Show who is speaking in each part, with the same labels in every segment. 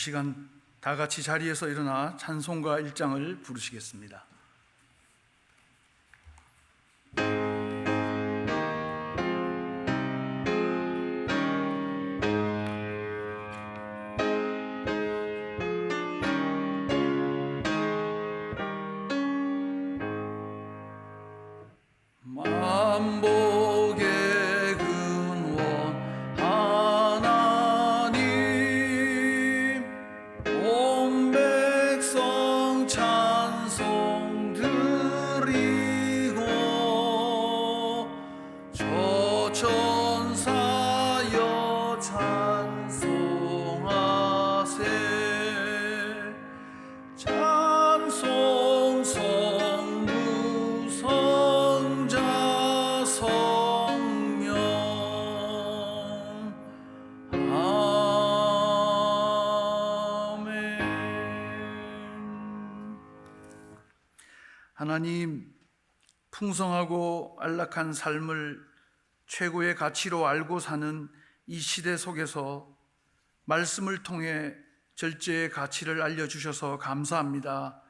Speaker 1: 시간 다 같이 자리에서 일어나 찬송가 1장을 부르시겠습니다. 만복의 근원 하나님, 온 백성 찬송 드리고 저 천사여 찬송하세. 찬송 성부 성자 성령 아멘. 하나님, 풍성하고 안락한 삶을 최고의 가치로 알고 사는 이 시대 속에서 말씀을 통해 절제의 가치를 알려주셔서 감사합니다.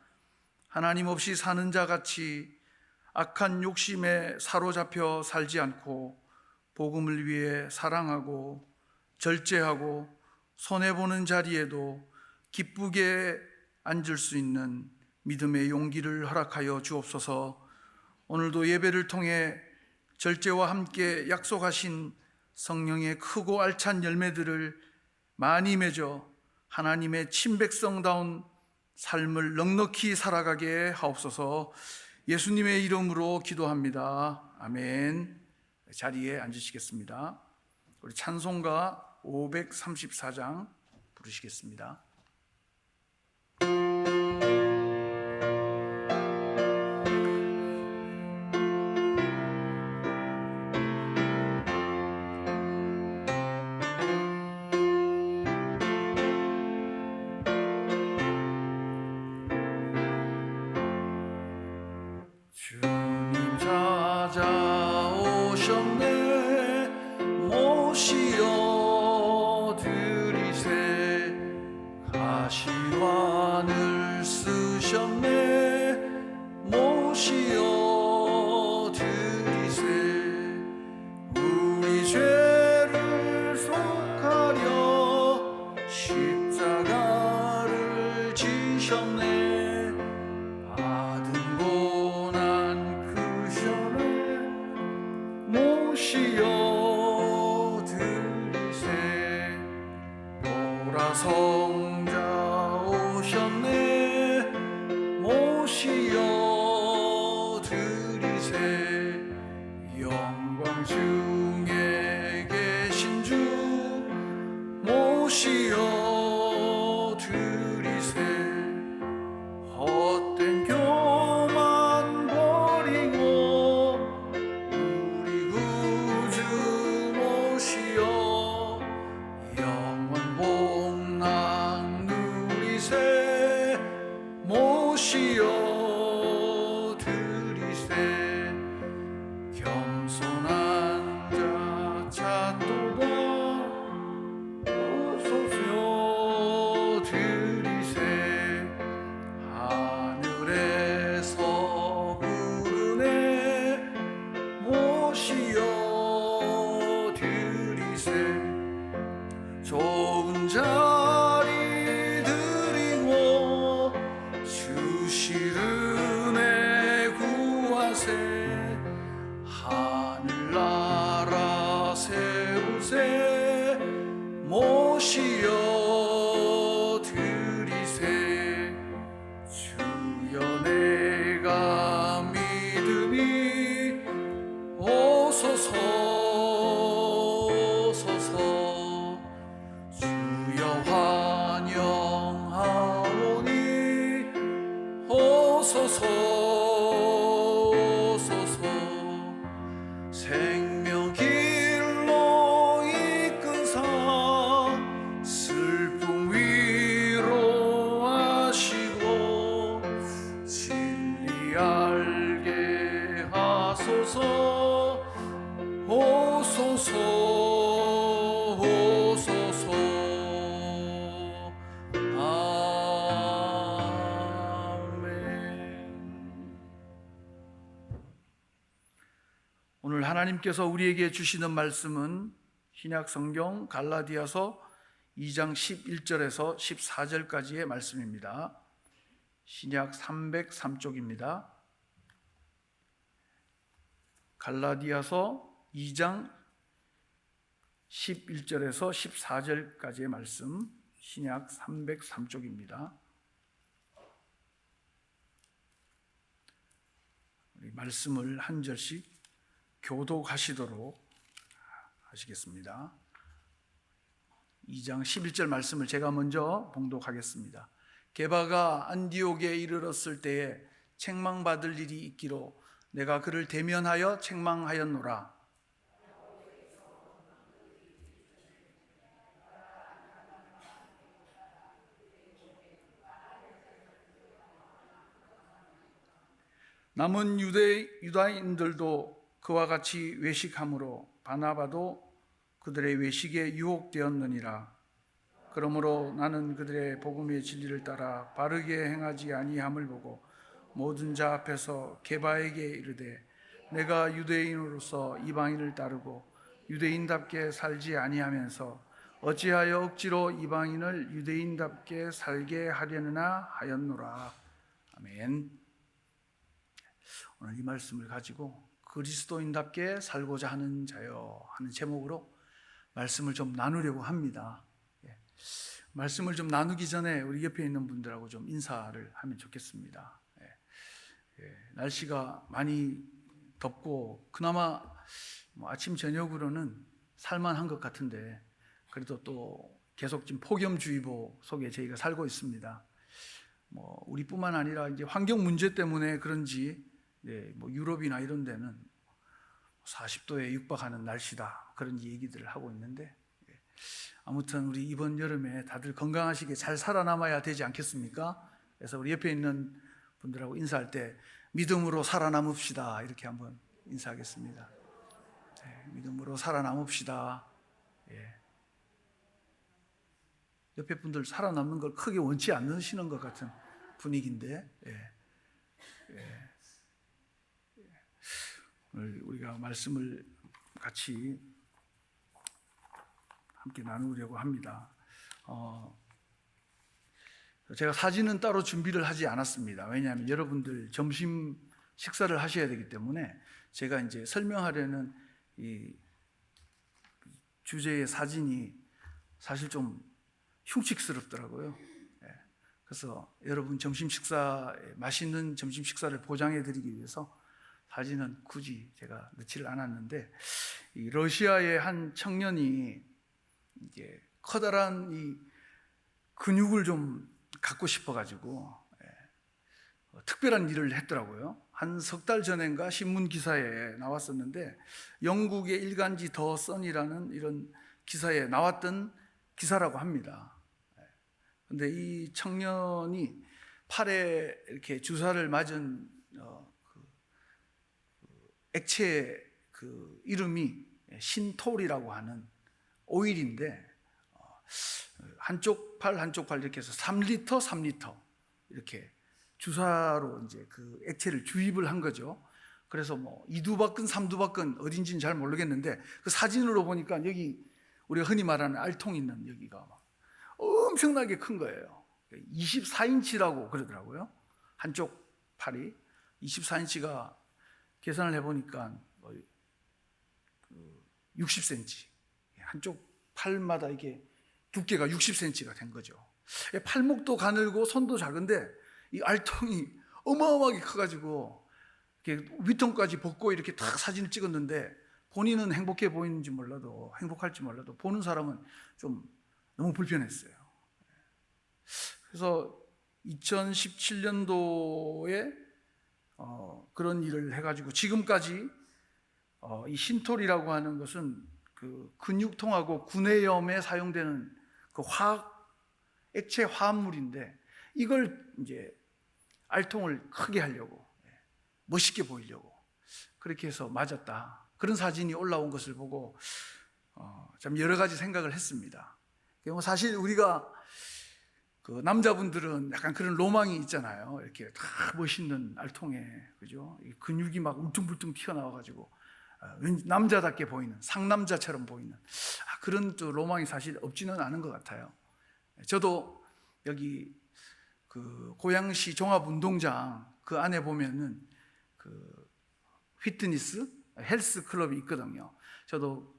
Speaker 1: 하나님 없이 사는 자 같이 악한 욕심에 사로잡혀 살지 않고 복음을 위해 사랑하고 절제하고 손해보는 자리에도 기쁘게 앉을 수 있는 믿음의 용기를 허락하여 주옵소서. 오늘도 예배를 통해 절제와 함께 약속하신 성령의 크고 알찬 열매들을 많이 맺어 하나님의 친백성다운 삶을 넉넉히 살아가게 하옵소서. 예수님의 이름으로 기도합니다. 아멘. 자리에 앉으시겠습니다. 우리 찬송가 534장 부르시겠습니다. 주님 찾아오셨네. 모시어 드리세. 가시관을 쓰셨네. 모시어 드리세. 우리 죄를 속하려 십자가를 지셨네. 모시어 드리세. 보라성자 오셨네. 모시어 드리세. 영광 중에 계신 주 모시어 드리세. 헛된 교만 버리고 우리 구주 모시어 영원 복락 누리세. 모시어 드리세. 겸손한 자 찾도다 오소서 드리세. 하늘에서 부르네. 모시어 드리세. 좋은 자리 드리고 주실 은혜 구하세. 하늘나라 세우세. 모시어 드리세. 주여 내가 믿음이 오소서 오소서. 주여 환영하오니 오소서 오소서. 생명 길로 이끈사 슬픔 위로하시고 진리 알게 하소서. 오소서 오소서. 하나님께서 우리에게 주시는 말씀은 신약 성경 갈라디아서 2장 11절에서 14절까지의 말씀입니다. 신약 303쪽입니다. 갈라디아서 2장 11절에서 14절까지의 말씀, 신약 303쪽입니다. 우리 말씀을 한 절씩 교독하시도록 하시겠습니다. 2장 11절 말씀을 제가 먼저 봉독하겠습니다. 게바가 안디옥에 이르렀을 때에 책망받을 일이 있기로 내가 그를 대면하여 책망하였노라. 남은 유다인들도 그와 같이 외식함으로 바나바도 그들의 외식에 유혹되었느니라. 그러므로 나는 그들의 복음의 진리를 따라 바르게 행하지 아니함을 보고 모든 자 앞에서 게바에게 이르되 내가 유대인으로서 이방인을 따르고 유대인답게 살지 아니하면서 어찌하여 억지로 이방인을 유대인답게 살게 하려느냐 하였노라. 아멘. 오늘 이 말씀을 가지고 그리스도인답게 살고자 하는 자여 하는 제목으로 말씀을 좀 나누려고 합니다. 말씀을 좀 나누기 전에 우리 옆에 있는 분들하고 좀 인사를 하면 좋겠습니다. 날씨가 많이 덥고 그나마 아침 저녁으로는 살만한 것 같은데 그래도 또 계속 지금 폭염주의보 속에 저희가 살고 있습니다. 우리뿐만 아니라 이제 환경 문제 때문에 그런지 유럽이나 이런 데는 40도에 육박하는 날씨다 그런 얘기들을 하고 있는데 아무튼 우리 이번 여름에 다들 건강하시게 잘 살아남아야 되지 않겠습니까? 그래서 우리 옆에 있는 분들하고 인사할 때 믿음으로 살아남읍시다 이렇게 한번 인사하겠습니다. 믿음으로 살아남읍시다. 옆에 분들 살아남는 걸 크게 원치 않으시는 것 같은 분위기인데 오늘 우리가 말씀을 같이 함께 나누려고 합니다. 제가 사진은 따로 준비를 하지 않았습니다. 왜냐하면 여러분들 점심 식사를 하셔야 되기 때문에 제가 이제 설명하려는 이 주제의 사진이 사실 좀 흉측스럽더라고요. 그래서 여러분 점심 식사에 맛있는 점심 식사를 보장해 드리기 위해서 사진은 굳이 제가 넣지를 않았는데 이 러시아의 한 청년이 이게 커다란 이 근육을 좀 갖고 싶어가지고 특별한 일을 했더라고요. 한 석 달 전인가 신문 기사에 나왔었는데 영국의 일간지 더 선이라는 이런 기사에 나왔던 기사라고 합니다. 그런데 이 청년이 팔에 이렇게 주사를 맞은 액체 이름이 신톨이라고 하는 오일인데 한쪽 팔 이렇게 해서 3리터 이렇게 주사로 이제 그 액체를 주입을 한 거죠. 그래서 2두박근 3두박근 어딘지는 잘 모르겠는데 그 사진으로 보니까 여기 우리가 흔히 말하는 알통 있는 여기가 막 엄청나게 큰 거예요. 24인치라고 그러더라고요. 한쪽 팔이 24인치가 계산을 해보니까 60cm 한쪽 팔마다 이게 두께가 60cm가 된 거죠. 팔목도 가늘고 손도 작은데 이 알통이 어마어마하게 커가지고 위통까지 벗고 이렇게 딱 사진을 찍었는데 본인은 행복해 보이는지 몰라도 행복할지 몰라도 보는 사람은 좀 너무 불편했어요. 그래서 2017년도에 그런 일을 해가지고 지금까지 이 신톨이라고 하는 것은 그 근육통하고 구내염에 사용되는 그 액체 화합물인데 이걸 이제 알통을 크게 하려고 멋있게 보이려고 그렇게 해서 맞았다. 그런 사진이 올라온 것을 보고 참 여러 가지 생각을 했습니다. 사실 우리가 그 남자분들은 약간 그런 로망이 있잖아요. 이렇게 다 멋있는 알통에 그죠? 근육이 막 울퉁불퉁 튀어나와가지고 왠지 남자답게 보이는, 상남자처럼 보이는 그런 또 로망이 사실 없지는 않은 것 같아요. 저도 여기 그 고양시 종합운동장 그 안에 보면은 그 피트니스 헬스 클럽이 있거든요. 저도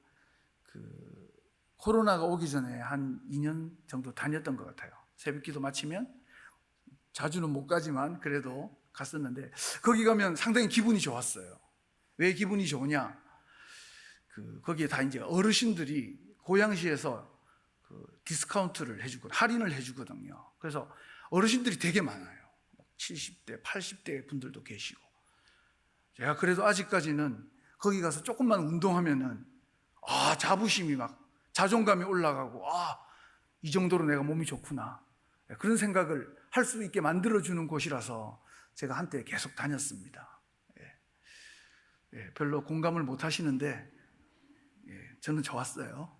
Speaker 1: 그 코로나가 오기 전에 한 2년 정도 다녔던 것 같아요. 새벽기도 마치면 자주는 못 가지만 그래도 갔었는데 거기 가면 상당히 기분이 좋았어요. 왜 기분이 좋으냐? 거기에 다 이제 어르신들이 고양시에서 디스카운트를 해주고 할인을 해주거든요. 그래서 어르신들이 되게 많아요. 70대, 80대 분들도 계시고. 제가 그래도 아직까지는 거기 가서 조금만 운동하면은 자부심이 막 자존감이 올라가고 이 정도로 내가 몸이 좋구나. 그런 생각을 할 수 있게 만들어주는 곳이라서 제가 한때 계속 다녔습니다. 별로 공감을 못 하시는데 저는 좋았어요.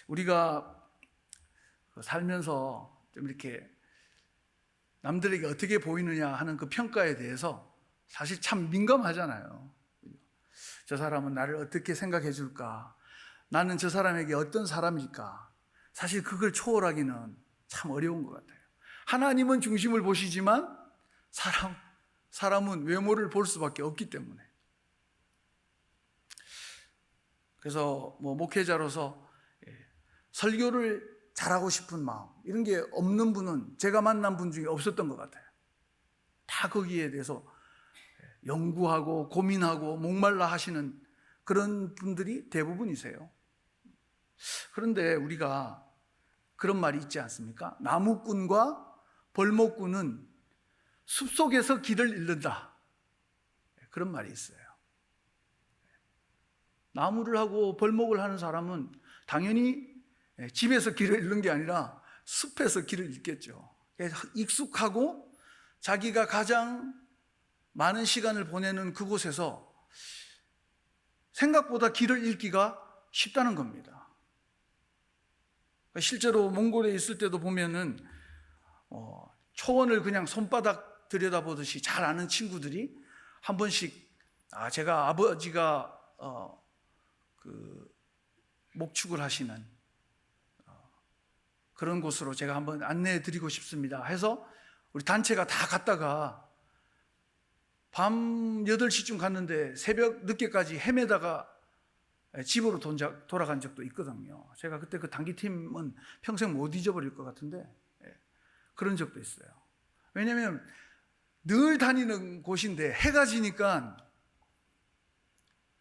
Speaker 1: 우리가 살면서 좀 이렇게 남들에게 어떻게 보이느냐 하는 그 평가에 대해서 사실 참 민감하잖아요. 저 사람은 나를 어떻게 생각해 줄까? 나는 저 사람에게 어떤 사람일까? 사실 그걸 초월하기는 참 어려운 것 같아요. 하나님은 중심을 보시지만 사람은 외모를 볼 수밖에 없기 때문에. 그래서 목회자로서 설교를 잘하고 싶은 마음 이런 게 없는 분은 제가 만난 분 중에 없었던 것 같아요. 다 거기에 대해서 연구하고 고민하고 목말라 하시는 그런 분들이 대부분이세요. 그런데 우리가 그런 말이 있지 않습니까? 나무꾼과 벌목꾼은 숲속에서 길을 잃는다. 그런 말이 있어요. 나무를 하고 벌목을 하는 사람은 당연히 집에서 길을 잃는 게 아니라 숲에서 길을 잃겠죠. 익숙하고 자기가 가장 많은 시간을 보내는 그곳에서 생각보다 길을 잃기가 쉽다는 겁니다. 실제로 몽골에 있을 때도 보면은 초원을 그냥 손바닥 들여다보듯이 잘 아는 친구들이 한 번씩 제가 아버지가 목축을 하시는 그런 곳으로 제가 한번 안내해 드리고 싶습니다 해서 우리 단체가 다 갔다가 밤 8시쯤 갔는데 새벽 늦게까지 헤매다가 집으로 돌아간 적도 있거든요. 제가 그때 그 단기팀은 평생 못 잊어버릴 것 같은데 그런 적도 있어요. 왜냐하면 늘 다니는 곳인데 해가 지니까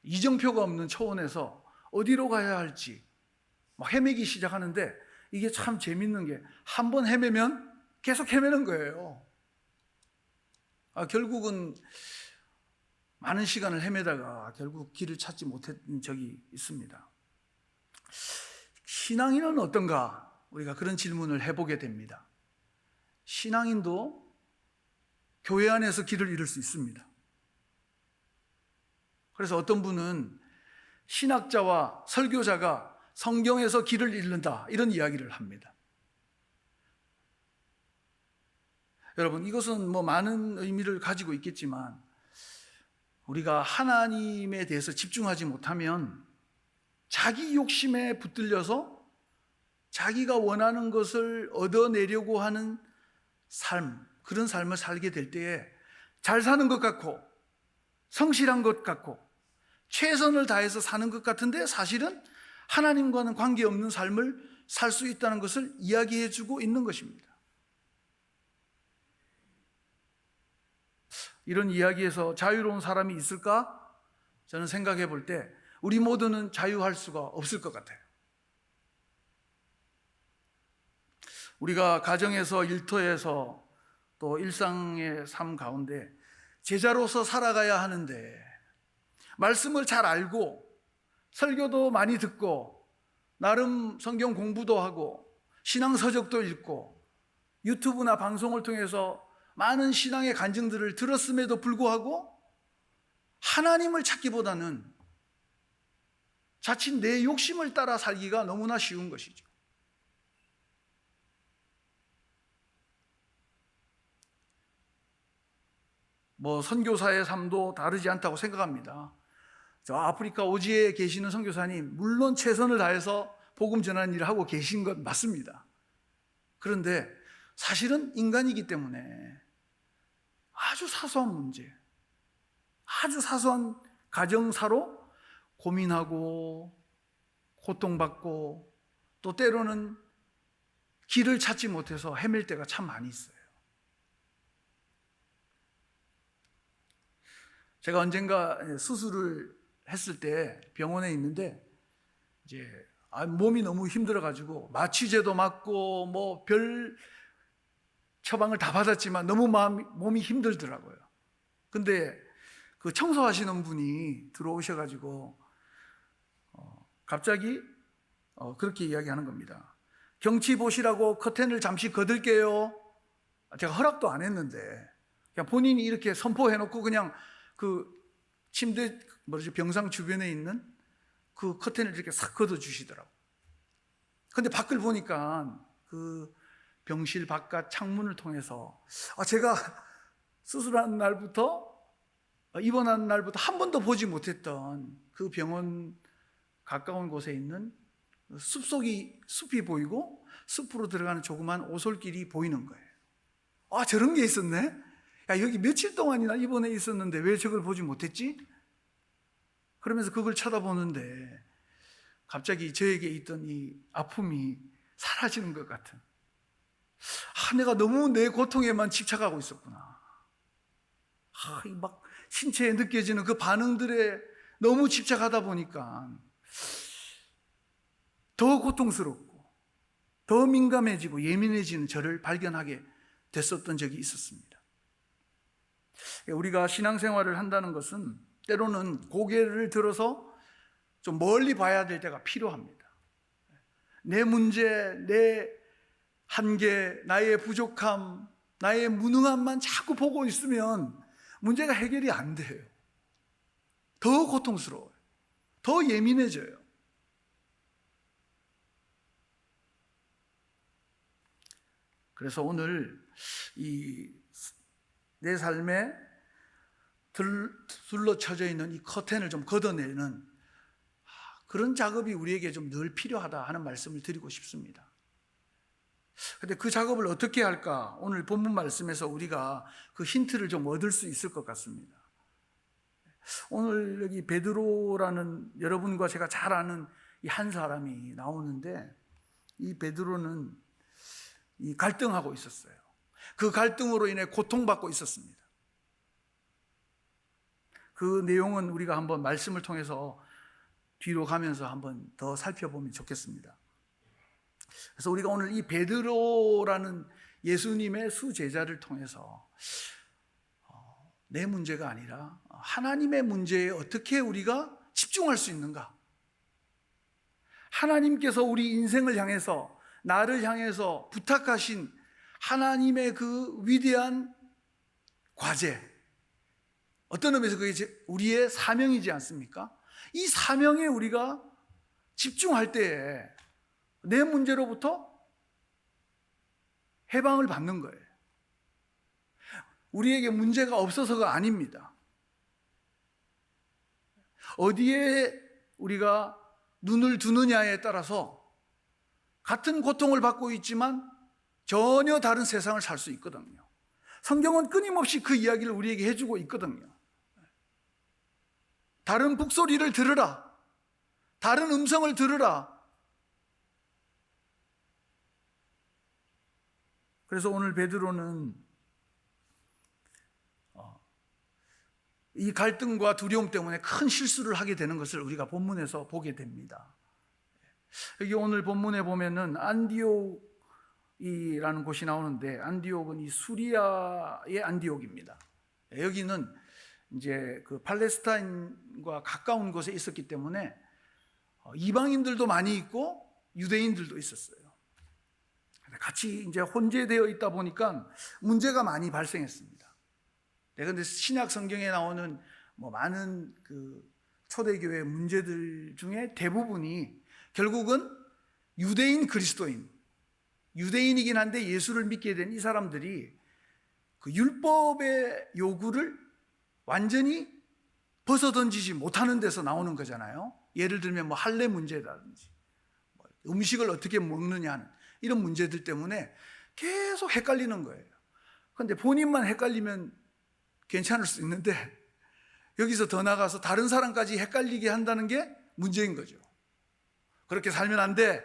Speaker 1: 이정표가 없는 초원에서 어디로 가야 할지 막 헤매기 시작하는데 이게 참 재밌는 게 한 번 헤매면 계속 헤매는 거예요. 결국은 많은 시간을 헤매다가 결국 길을 찾지 못했던 적이 있습니다. 신앙인은 어떤가? 우리가 그런 질문을 해보게 됩니다. 신앙인도 교회 안에서 길을 잃을 수 있습니다. 그래서 어떤 분은 신학자와 설교자가 성경에서 길을 잃는다 이런 이야기를 합니다. 여러분, 이것은 많은 의미를 가지고 있겠지만 우리가 하나님에 대해서 집중하지 못하면 자기 욕심에 붙들려서 자기가 원하는 것을 얻어내려고 하는 삶, 그런 삶을 살게 될 때에 잘 사는 것 같고 성실한 것 같고 최선을 다해서 사는 것 같은데 사실은 하나님과는 관계없는 삶을 살 수 있다는 것을 이야기해 주고 있는 것입니다. 이런 이야기에서 자유로운 사람이 있을까? 저는 생각해 볼 때 우리 모두는 자유할 수가 없을 것 같아요. 우리가 가정에서 일터에서 또 일상의 삶 가운데 제자로서 살아가야 하는데 말씀을 잘 알고 설교도 많이 듣고 나름 성경 공부도 하고 신앙 서적도 읽고 유튜브나 방송을 통해서 많은 신앙의 간증들을 들었음에도 불구하고 하나님을 찾기보다는 자칫 내 욕심을 따라 살기가 너무나 쉬운 것이죠. 뭐 선교사의 삶도 다르지 않다고 생각합니다. 저 아프리카 오지에 계시는 선교사님, 물론 최선을 다해서 복음 전하는 일을 하고 계신 것 맞습니다. 그런데 사실은 인간이기 때문에 아주 사소한 문제, 아주 사소한 가정사로 고민하고 고통받고 또 때로는 길을 찾지 못해서 헤맬 때가 참 많이 있어요. 제가 언젠가 수술을 했을 때 병원에 있는데 이제 몸이 너무 힘들어가지고 마취제도 맞고 뭐 별 처방을 다 받았지만 너무 몸이 힘들더라고요. 근데 그 청소하시는 분이 들어오셔가지고 갑자기 그렇게 이야기하는 겁니다. 경치 보시라고 커튼을 잠시 거둘게요. 제가 허락도 안 했는데 그냥 본인이 이렇게 선포해놓고 그냥 그 침대 병상 주변에 있는 그 커튼을 이렇게 싹 걷어주시더라고요. 근데 밖을 보니까 그 병실 바깥 창문을 통해서 제가 수술한 날부터 입원한 날부터 한 번도 보지 못했던 그 병원 가까운 곳에 있는 숲이 보이고 숲으로 들어가는 조그만 오솔길이 보이는 거예요. 저런 게 있었네? 여기 며칠 동안이나 입원해 있었는데 왜 저걸 보지 못했지? 그러면서 그걸 쳐다보는데 갑자기 저에게 있던 이 아픔이 사라지는 것 같은, 내가 너무 내 고통에만 집착하고 있었구나. 막 신체에 느껴지는 그 반응들에 너무 집착하다 보니까 더 고통스럽고 더 민감해지고 예민해지는 저를 발견하게 됐었던 적이 있었습니다. 우리가 신앙생활을 한다는 것은 때로는 고개를 들어서 좀 멀리 봐야 될 때가 필요합니다. 내 문제, 내 한계, 나의 부족함, 나의 무능함만 자꾸 보고 있으면 문제가 해결이 안 돼요. 더 고통스러워요. 더 예민해져요. 그래서 오늘 이 내 삶에 둘러쳐져 있는 이 커튼을 좀 걷어내는 그런 작업이 우리에게 좀 늘 필요하다 하는 말씀을 드리고 싶습니다. 그런데 그 작업을 어떻게 할까? 오늘 본문 말씀에서 우리가 그 힌트를 좀 얻을 수 있을 것 같습니다. 오늘 여기 베드로라는 여러분과 제가 잘 아는 이 한 사람이 나오는데, 이 베드로는 이 갈등하고 있었어요. 그 갈등으로 인해 고통받고 있었습니다. 그 내용은 우리가 한번 말씀을 통해서 뒤로 가면서 한번 더 살펴보면 좋겠습니다. 그래서 우리가 오늘 이 베드로라는 예수님의 수제자를 통해서 내 문제가 아니라 하나님의 문제에 어떻게 우리가 집중할 수 있는가, 하나님께서 우리 인생을 향해서, 나를 향해서 부탁하신 하나님의 그 위대한 과제, 어떤 의미에서 그게 우리의 사명이지 않습니까? 이 사명에 우리가 집중할 때에 내 문제로부터 해방을 받는 거예요. 우리에게 문제가 없어서가 아닙니다. 어디에 우리가 눈을 두느냐에 따라서 같은 고통을 받고 있지만 전혀 다른 세상을 살 수 있거든요. 성경은 끊임없이 그 이야기를 우리에게 해주고 있거든요. 다른 북소리를 들으라, 다른 음성을 들으라. 그래서 오늘 베드로는 이 갈등과 두려움 때문에 큰 실수를 하게 되는 것을 우리가 본문에서 보게 됩니다. 여기 오늘 본문에 보면은 안디옥이라는 곳이 나오는데, 안디옥은 이 수리아의 안디옥입니다. 여기는 이제 그 팔레스타인과 가까운 곳에 있었기 때문에 이방인들도 많이 있고 유대인들도 있었어요. 같이 이제 혼재되어 있다 보니까 문제가 많이 발생했습니다. 그런데 신약 성경에 나오는 많은 그 초대교회 문제들 중에 대부분이 결국은 유대인 그리스도인, 유대인이긴 한데 예수를 믿게 된 이 사람들이 그 율법의 요구를 완전히 벗어던지지 못하는 데서 나오는 거잖아요. 예를 들면 뭐 할례 문제라든지 음식을 어떻게 먹느냐 하는 이런 문제들 때문에 계속 헷갈리는 거예요. 그런데 본인만 헷갈리면 괜찮을 수 있는데 여기서 더 나가서 다른 사람까지 헷갈리게 한다는 게 문제인 거죠. 그렇게 살면 안 돼.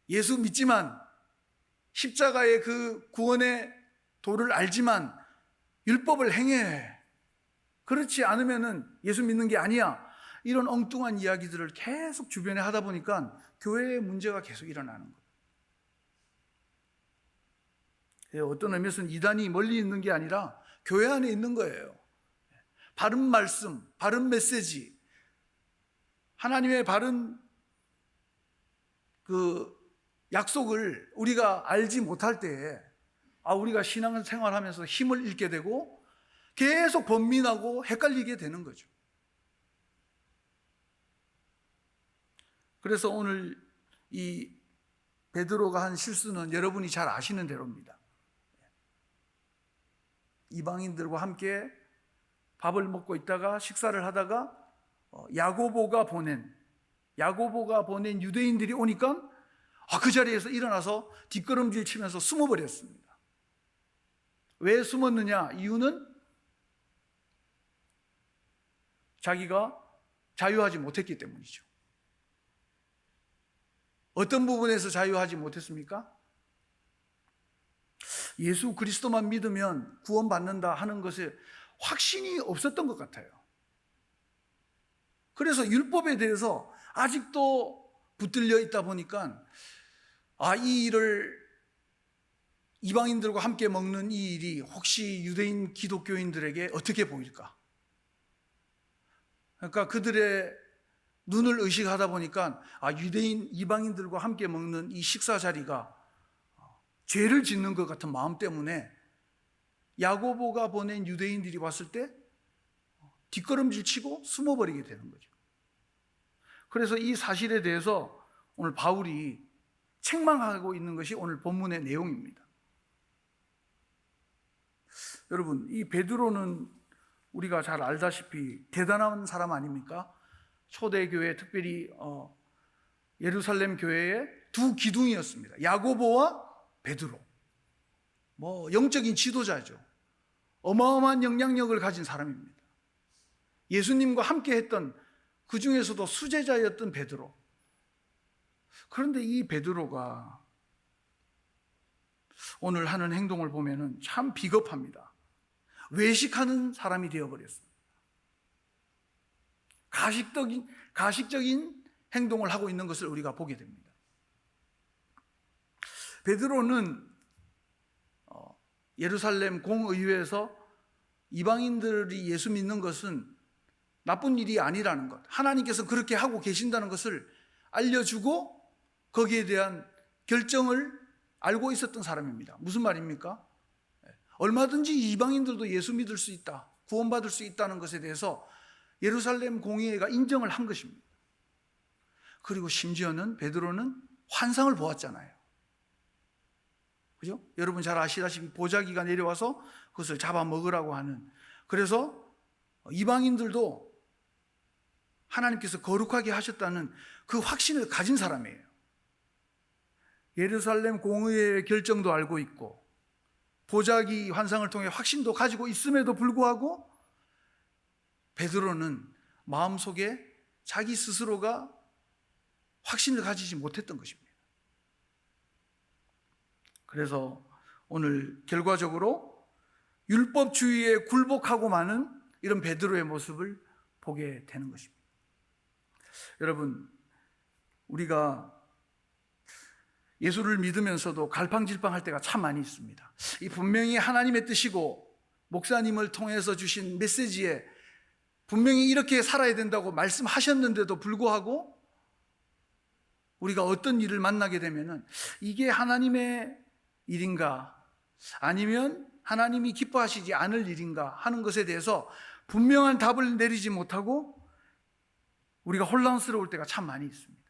Speaker 1: 예수 믿지만 십자가의 그 구원의 도를 알지만 율법을 행해. 그렇지 않으면은 예수 믿는 게 아니야. 이런 엉뚱한 이야기들을 계속 주변에 하다 보니까 교회에 문제가 계속 일어나는 거예요. 어떤 의미에서는 이단이 멀리 있는 게 아니라 교회 안에 있는 거예요. 바른 말씀, 바른 메시지, 하나님의 바른 그 약속을 우리가 알지 못할 때에 우리가 신앙생활하면서 힘을 잃게 되고 계속 번민하고 헷갈리게 되는 거죠. 그래서 오늘 이 베드로가 한 실수는 여러분이 잘 아시는 대로입니다. 이방인들과 함께 밥을 먹고 있다가 식사를 하다가 야고보가 보낸 유대인들이 오니까 그 자리에서 일어나서 뒷걸음질 치면서 숨어버렸습니다. 왜 숨었느냐? 이유는 자기가 자유하지 못했기 때문이죠. 어떤 부분에서 자유하지 못했습니까? 예수 그리스도만 믿으면 구원받는다 하는 것에 확신이 없었던 것 같아요. 그래서 율법에 대해서 아직도 붙들려 있다 보니까 이 일을 이방인들과 함께 먹는 이 일이 혹시 유대인 기독교인들에게 어떻게 보일까? 그러니까 그들의 눈을 의식하다 보니까 유대인 이방인들과 함께 먹는 이 식사 자리가 죄를 짓는 것 같은 마음 때문에 야고보가 보낸 유대인들이 왔을 때 뒷걸음질 치고 숨어버리게 되는 거죠. 그래서 이 사실에 대해서 오늘 바울이 책망하고 있는 것이 오늘 본문의 내용입니다. 여러분, 이 베드로는 우리가 잘 알다시피 대단한 사람 아닙니까? 초대교회, 특별히 예루살렘 교회의 두 기둥이었습니다. 야고보와 베드로. 영적인 지도자죠. 어마어마한 영향력을 가진 사람입니다. 예수님과 함께 했던 그 중에서도 수제자였던 베드로. 그런데 이 베드로가 오늘 하는 행동을 보면은 참 비겁합니다. 외식하는 사람이 되어버렸습니다. 가식적인 행동을 하고 있는 것을 우리가 보게 됩니다. 베드로는 예루살렘 공의회에서 이방인들이 예수 믿는 것은 나쁜 일이 아니라는 것, 하나님께서 그렇게 하고 계신다는 것을 알려주고 거기에 대한 결정을 알고 있었던 사람입니다. 무슨 말입니까? 얼마든지 이방인들도 예수 믿을 수 있다, 구원받을 수 있다는 것에 대해서 예루살렘 공의회가 인정을 한 것입니다. 그리고 심지어는 베드로는 환상을 보았잖아요. 그죠? 여러분 잘 아시다시피 보자기가 내려와서 그것을 잡아먹으라고 하는, 그래서 이방인들도 하나님께서 거룩하게 하셨다는 그 확신을 가진 사람이에요. 예루살렘 공의회의 결정도 알고 있고 보자기 환상을 통해 확신도 가지고 있음에도 불구하고 베드로는 마음속에 자기 스스로가 확신을 가지지 못했던 것입니다. 그래서 오늘 결과적으로 율법주의에 굴복하고 마는 이런 베드로의 모습을 보게 되는 것입니다. 여러분, 우리가 예수를 믿으면서도 갈팡질팡할 때가 참 많이 있습니다. 이 분명히 하나님의 뜻이고 목사님을 통해서 주신 메시지에 분명히 이렇게 살아야 된다고 말씀하셨는데도 불구하고 우리가 어떤 일을 만나게 되면은 이게 하나님의 일인가 아니면 하나님이 기뻐하시지 않을 일인가 하는 것에 대해서 분명한 답을 내리지 못하고 우리가 혼란스러울 때가 참 많이 있습니다.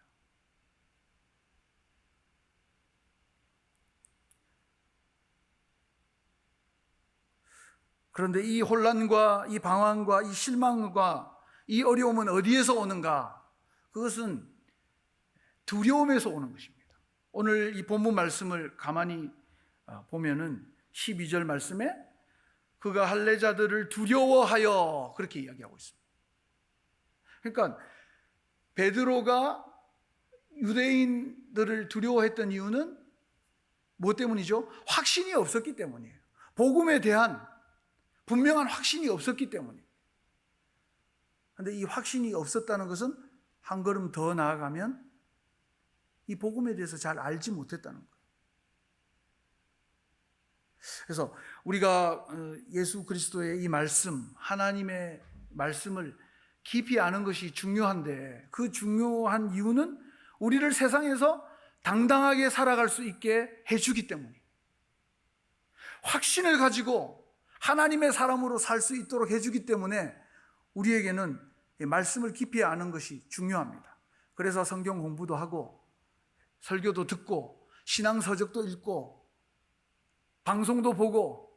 Speaker 1: 그런데 이 혼란과 이 방황과 이 실망과 이 어려움은 어디에서 오는가? 그것은 두려움에서 오는 것입니다. 오늘 이 본문 말씀을 가만히 보면은 12절 말씀에 그가 할례자들을 두려워하여 그렇게 이야기하고 있습니다. 그러니까 베드로가 유대인들을 두려워했던 이유는 뭐 때문이죠? 확신이 없었기 때문이에요. 복음에 대한 분명한 확신이 없었기 때문이에요. 그런데 이 확신이 없었다는 것은 한 걸음 더 나아가면 이 복음에 대해서 잘 알지 못했다는 거예요. 그래서 우리가 예수 그리스도의 이 말씀, 하나님의 말씀을 깊이 아는 것이 중요한데, 그 중요한 이유는 우리를 세상에서 당당하게 살아갈 수 있게 해주기 때문이에요. 확신을 가지고 하나님의 사람으로 살 수 있도록 해주기 때문에 우리에게는 말씀을 깊이 아는 것이 중요합니다. 그래서 성경 공부도 하고 설교도 듣고 신앙서적도 읽고 방송도 보고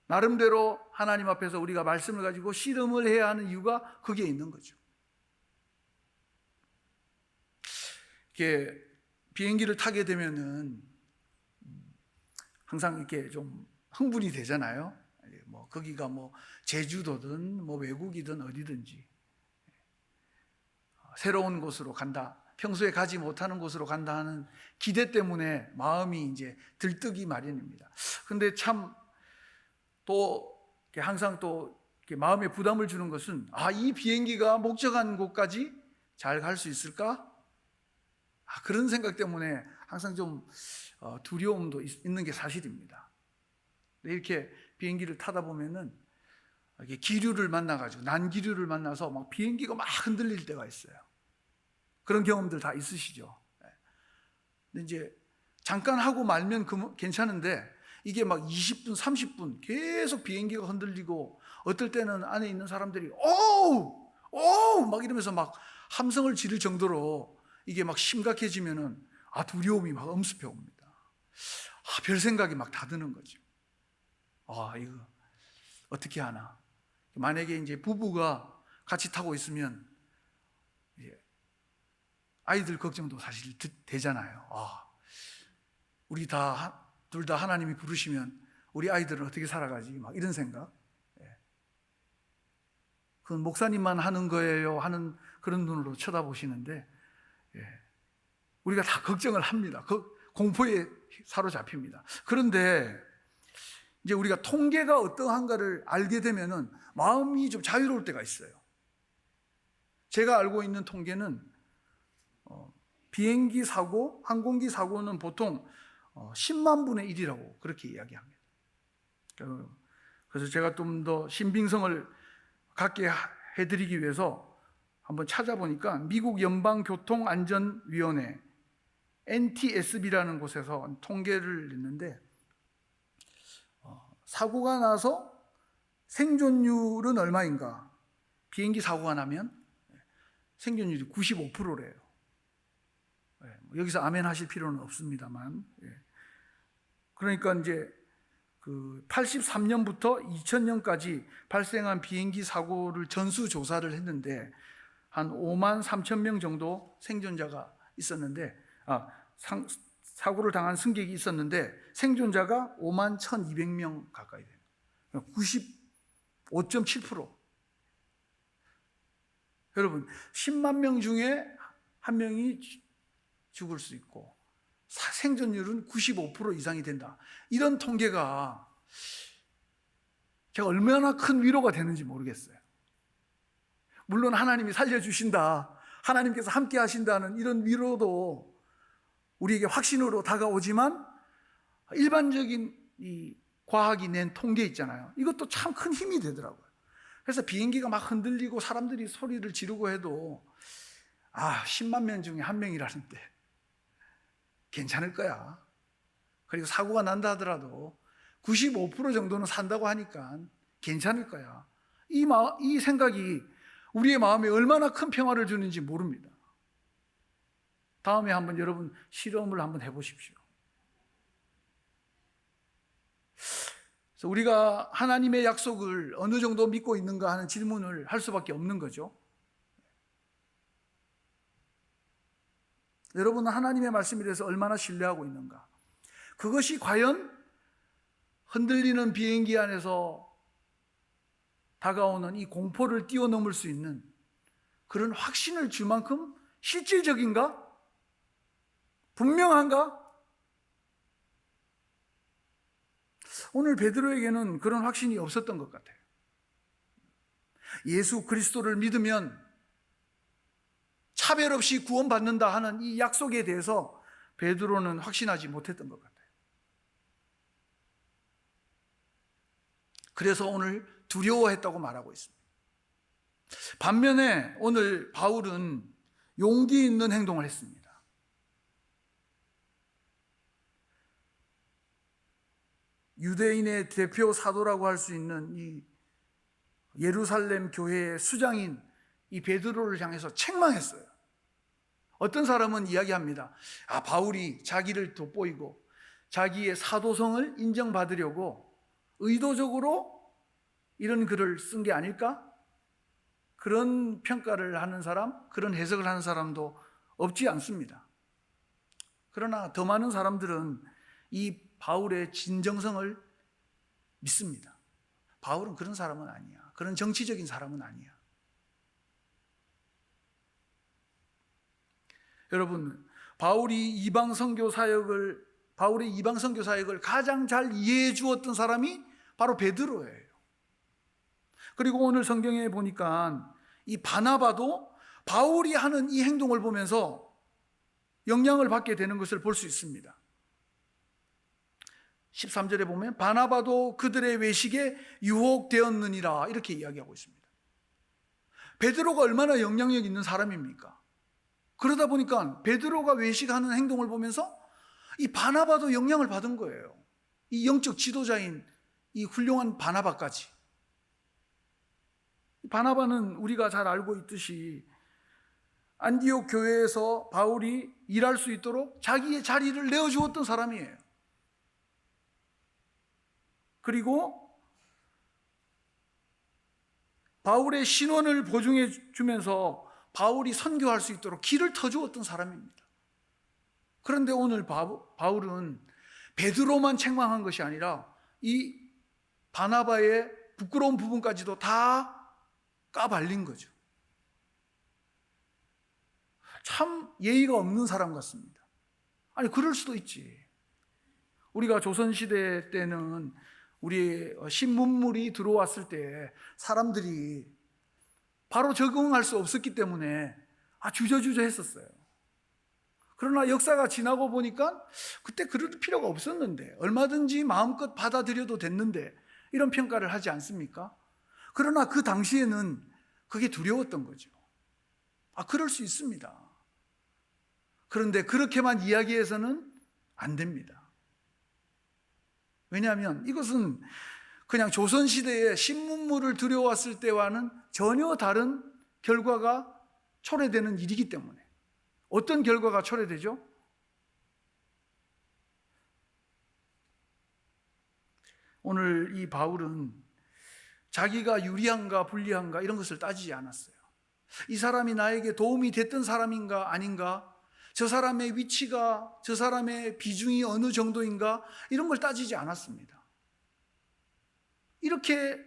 Speaker 1: 나름대로 하나님 앞에서 우리가 말씀을 가지고 씨름을 해야 하는 이유가 거기에 있는 거죠. 이렇게 비행기를 타게 되면은 항상 이렇게 좀 흥분이 되잖아요. 뭐 거기가 뭐 제주도든 뭐 외국이든 어디든지 새로운 곳으로 간다, 평소에 가지 못하는 곳으로 간다 하는 기대 때문에 마음이 이제 들뜨기 마련입니다. 근데 참 또 항상 또 마음에 부담을 주는 것은, 이 비행기가 목적한 곳까지 잘 갈 수 있을까? 그런 생각 때문에 항상 좀 두려움도 있는 게 사실입니다. 이렇게 비행기를 타다 보면은 기류를 만나가지고 난기류를 만나서 막 비행기가 막 흔들릴 때가 있어요. 그런 경험들 다 있으시죠? 근데 이제 잠깐 하고 말면 괜찮은데 이게 막 20분, 30분 계속 비행기가 흔들리고 어떨 때는 안에 있는 사람들이 오우! 오우! 막 이러면서 막 함성을 지를 정도로 이게 막 심각해지면은 두려움이 막 엄습해 옵니다. 별 생각이 막 다 드는 거죠. 이거 어떻게 하나? 만약에 이제 부부가 같이 타고 있으면 아이들 걱정도 사실 되잖아요. 우리 둘 다 하나님이 부르시면 우리 아이들은 어떻게 살아가지? 막 이런 생각. 그건 목사님만 하는 거예요 하는 그런 눈으로 쳐다보시는데, 우리가 다 걱정을 합니다. 공포에 사로잡힙니다. 그런데 이제 우리가 통계가 어떠한가를 알게 되면은 마음이 좀 자유로울 때가 있어요. 제가 알고 있는 통계는 비행기 사고, 항공기 사고는 보통 10만 분의 1이라고 그렇게 이야기합니다. 그래서 제가 좀 더 신빙성을 갖게 해드리기 위해서 한번 찾아보니까 미국 연방교통안전위원회 NTSB라는 곳에서 통계를 냈는데, 사고가 나서 생존율은 얼마인가? 비행기 사고가 나면 생존율이 95%래요. 여기서 아멘 하실 필요는 없습니다만, 그러니까 이제 83년부터 2000년까지 발생한 비행기 사고를 전수조사를 했는데 한 5만 3천 명 정도 생존자가 있었는데, 사고를 당한 승객이 있었는데 생존자가 5만 1,200명 가까이 돼요. 95.7%. 여러분, 10만 명 중에 한 명이 죽을 수 있고 생존율은 95% 이상이 된다. 이런 통계가 제가 얼마나 큰 위로가 되는지 모르겠어요. 물론 하나님이 살려주신다, 하나님께서 함께 하신다는 이런 위로도 우리에게 확신으로 다가오지만, 일반적인 이 과학이 낸 통계 있잖아요. 이것도 참 큰 힘이 되더라고요. 그래서 비행기가 막 흔들리고 사람들이 소리를 지르고 해도 10만 명 중에 한 명이라는데 괜찮을 거야. 그리고 사고가 난다 하더라도 95% 정도는 산다고 하니까 괜찮을 거야. 이 생각이 우리의 마음에 얼마나 큰 평화를 주는지 모릅니다. 다음에 한번 여러분 실험을 한번 해보십시오. 그래서 우리가 하나님의 약속을 어느 정도 믿고 있는가 하는 질문을 할 수밖에 없는 거죠. 여러분은 하나님의 말씀에 대해서 얼마나 신뢰하고 있는가? 그것이 과연 흔들리는 비행기 안에서 다가오는 이 공포를 뛰어넘을 수 있는 그런 확신을 줄 만큼 실질적인가? 분명한가? 오늘 베드로에게는 그런 확신이 없었던 것 같아요. 예수 그리스도를 믿으면 차별 없이 구원받는다 하는 이 약속에 대해서 베드로는 확신하지 못했던 것 같아요. 그래서 오늘 두려워했다고 말하고 있습니다. 반면에 오늘 바울은 용기 있는 행동을 했습니다. 유대인의 대표 사도라고 할 수 있는 이 예루살렘 교회의 수장인 이 베드로를 향해서 책망했어요. 어떤 사람은 이야기합니다. 바울이 자기를 돋보이고 자기의 사도성을 인정받으려고 의도적으로 이런 글을 쓴 게 아닐까? 그런 평가를 하는 사람, 그런 해석을 하는 사람도 없지 않습니다. 그러나 더 많은 사람들은 이 바울의 진정성을 믿습니다. 바울은 그런 사람은 아니야. 그런 정치적인 사람은 아니야. 여러분, 바울의 이방 선교 사역을 가장 잘 이해해 주었던 사람이 바로 베드로예요. 그리고 오늘 성경에 보니까 이 바나바도 바울이 하는 이 행동을 보면서 영향을 받게 되는 것을 볼 수 있습니다. 13절에 보면 바나바도 그들의 외식에 유혹되었느니라 이렇게 이야기하고 있습니다. 베드로가 얼마나 영향력 있는 사람입니까? 그러다 보니까 베드로가 외식하는 행동을 보면서 이 바나바도 영향을 받은 거예요. 이 영적 지도자인 이 훌륭한 바나바까지. 바나바는 우리가 잘 알고 있듯이 안디옥 교회에서 바울이 일할 수 있도록 자기의 자리를 내어주었던 사람이에요. 그리고 바울의 신원을 보증해 주면서 바울이 선교할 수 있도록 길을 터주었던 사람입니다. 그런데 오늘 바울은 베드로만 책망한 것이 아니라 이 바나바의 부끄러운 부분까지도 다 까발린 거죠. 참 예의가 없는 사람 같습니다. 아니, 그럴 수도 있지. 우리가 조선시대 때는 우리 신문물이 들어왔을 때 사람들이 바로 적응할 수 없었기 때문에 주저주저 했었어요. 그러나 역사가 지나고 보니까 그때 그럴 필요가 없었는데, 얼마든지 마음껏 받아들여도 됐는데 이런 평가를 하지 않습니까? 그러나 그 당시에는 그게 두려웠던 거죠. 그럴 수 있습니다. 그런데 그렇게만 이야기해서는 안 됩니다. 왜냐하면 이것은 그냥 조선시대에 신문물을 들여왔을 때와는 전혀 다른 결과가 초래되는 일이기 때문에. 어떤 결과가 초래되죠? 오늘 이 바울은 자기가 유리한가 불리한가 이런 것을 따지지 않았어요. 이 사람이 나에게 도움이 됐던 사람인가 아닌가, 저 사람의 위치가, 저 사람의 비중이 어느 정도인가, 이런 걸 따지지 않았습니다. 이렇게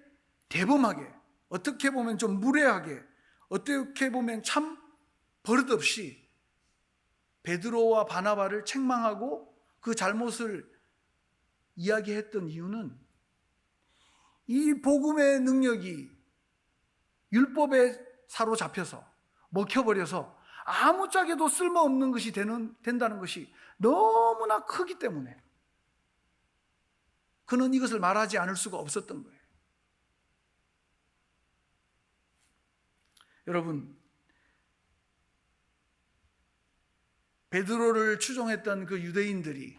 Speaker 1: 대범하게, 어떻게 보면 좀 무례하게, 어떻게 보면 참 버릇없이 베드로와 바나바를 책망하고 그 잘못을 이야기했던 이유는 이 복음의 능력이 율법에 사로잡혀서 먹혀버려서 아무짝에도 쓸모없는 것이 된다는 것이 너무나 크기 때문에 그는 이것을 말하지 않을 수가 없었던 거예요. 여러분, 베드로를 추종했던 그 유대인들이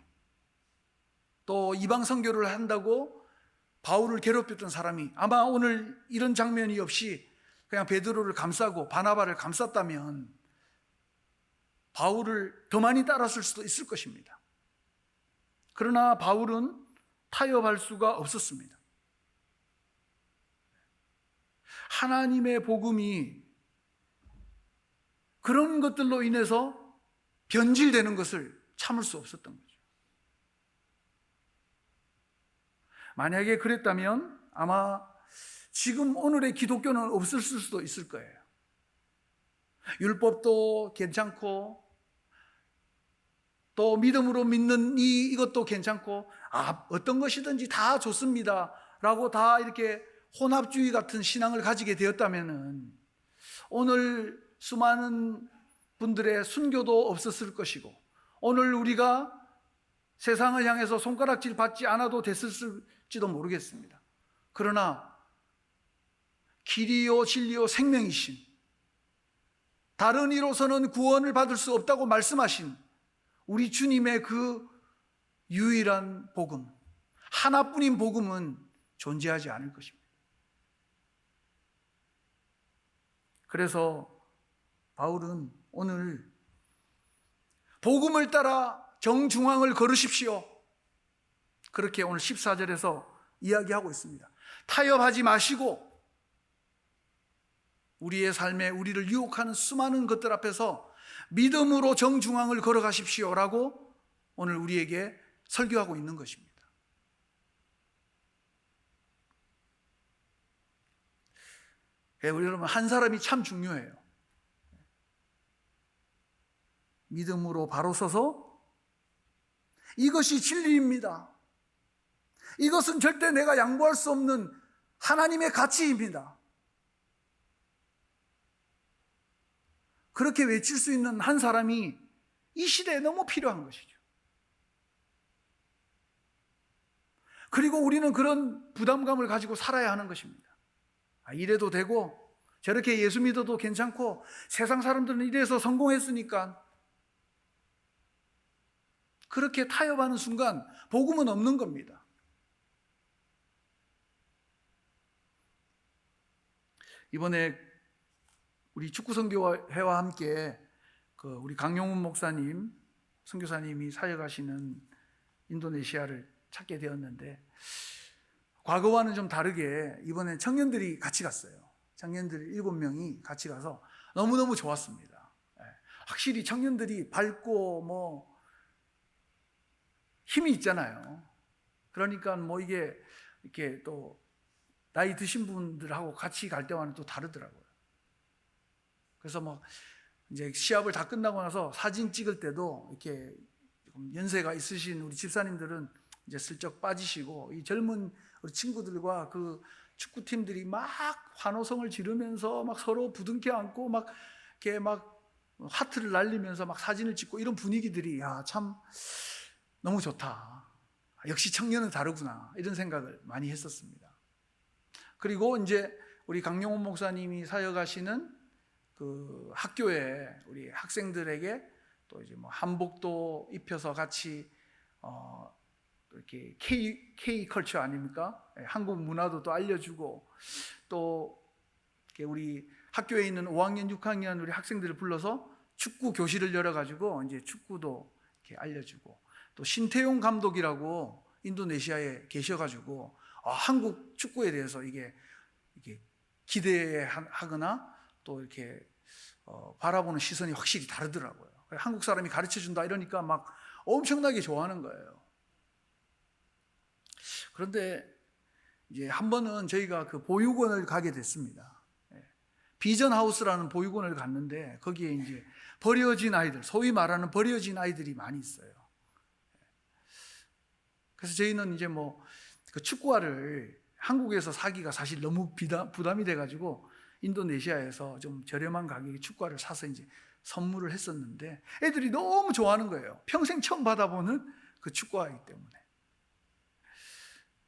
Speaker 1: 또 이방 선교를 한다고 바울을 괴롭혔던 사람이 아마 오늘 이런 장면이 없이 그냥 베드로를 감싸고 바나바를 감쌌다면 바울을 더 많이 따랐을 수도 있을 것입니다. 그러나 바울은 타협할 수가 없었습니다. 하나님의 복음이 그런 것들로 인해서 변질되는 것을 참을 수 없었던 거죠. 만약에 그랬다면 아마 지금 오늘의 기독교는 없었을 수도 있을 거예요. 율법도 괜찮고 또 믿음으로 믿는 이것도 괜찮고 어떤 것이든지 다 좋습니다 라고 다 이렇게 혼합주의 같은 신앙을 가지게 되었다면 오늘 수많은 분들의 순교도 없었을 것이고 오늘 우리가 세상을 향해서 손가락질 받지 않아도 됐을지도 모르겠습니다. 그러나 길이요 진리요 생명이신, 다른 이로서는 구원을 받을 수 없다고 말씀하신 우리 주님의 그 유일한 복음, 하나뿐인 복음은 존재하지 않을 것입니다. 그래서 바울은 오늘 복음을 따라 정중앙을 걸으십시오, 그렇게 오늘 14절에서 이야기하고 있습니다. 타협하지 마시고 우리의 삶에 우리를 유혹하는 수많은 것들 앞에서 믿음으로 정중앙을 걸어가십시오 라고 오늘 우리에게 설교하고 있는 것입니다. 우리 여러분, 한 사람이 참 중요해요. 믿음으로 바로 서서 이것이 진리입니다. 이것은 절대 내가 양보할 수 없는 하나님의 가치입니다. 그렇게 외칠 수 있는 한 사람이 이 시대에 너무 필요한 것이죠. 그리고 우리는 그런 부담감을 가지고 살아야 하는 것입니다. 이래도 되고 저렇게 예수 믿어도 괜찮고 세상 사람들은 이래서 성공했으니까, 그렇게 타협하는 순간 복음은 없는 겁니다. 이번에 우리 축구 선교회와 함께 우리 강용훈 목사님, 선교사님이 사역하시는 인도네시아를 찾게 되었는데, 과거와는 좀 다르게 이번에 청년들이 같이 갔어요. 청년들 7명이 같이 가서 너무너무 좋았습니다. 확실히 청년들이 밝고 힘이 있잖아요. 그러니까 이게 이렇게 또 나이 드신 분들하고 같이 갈 때와는 또 다르더라고요. 그래서 이제 시합을 다 끝나고 나서 사진 찍을 때도 이렇게 연세가 있으신 우리 집사님들은 이제 슬쩍 빠지시고, 이 젊은 우리 친구들과 그 축구팀들이 막 환호성을 지르면서 막 서로 부둥켜 안고 막 이렇게 막 하트를 날리면서 막 사진을 찍고, 이런 분위기들이 참 너무 좋다. 역시 청년은 다르구나, 이런 생각을 많이 했었습니다. 그리고 이제 우리 강용훈 목사님이 사역하시는 그 학교에 우리 학생들에게 또 이제 한복도 입혀서 같이 이렇게 K 컬처 아닙니까? 한국 문화도 또 알려주고, 또 우리 학교에 있는 5학년, 6학년 우리 학생들을 불러서 축구 교실을 열어가지고 이제 축구도 이렇게 알려주고, 또 신태용 감독이라고 인도네시아에 계셔가지고 한국 축구에 대해서 이게 기대하거나 또 이렇게 바라보는 시선이 확실히 다르더라고요. 한국 사람이 가르쳐준다 이러니까 막 엄청나게 좋아하는 거예요. 그런데 이제 한 번은 저희가 그 보육원을 가게 됐습니다. 비전 하우스라는 보육원을 갔는데 거기에 이제 버려진 아이들, 소위 말하는 버려진 아이들이 많이 있어요. 그래서 저희는 이제 그 축구화를 한국에서 사기가 사실 너무 부담이 돼가지고 인도네시아에서 좀 저렴한 가격에 축구화를 사서 이제 선물을 했었는데, 애들이 너무 좋아하는 거예요. 평생 처음 받아보는 그 축구화이기 때문에.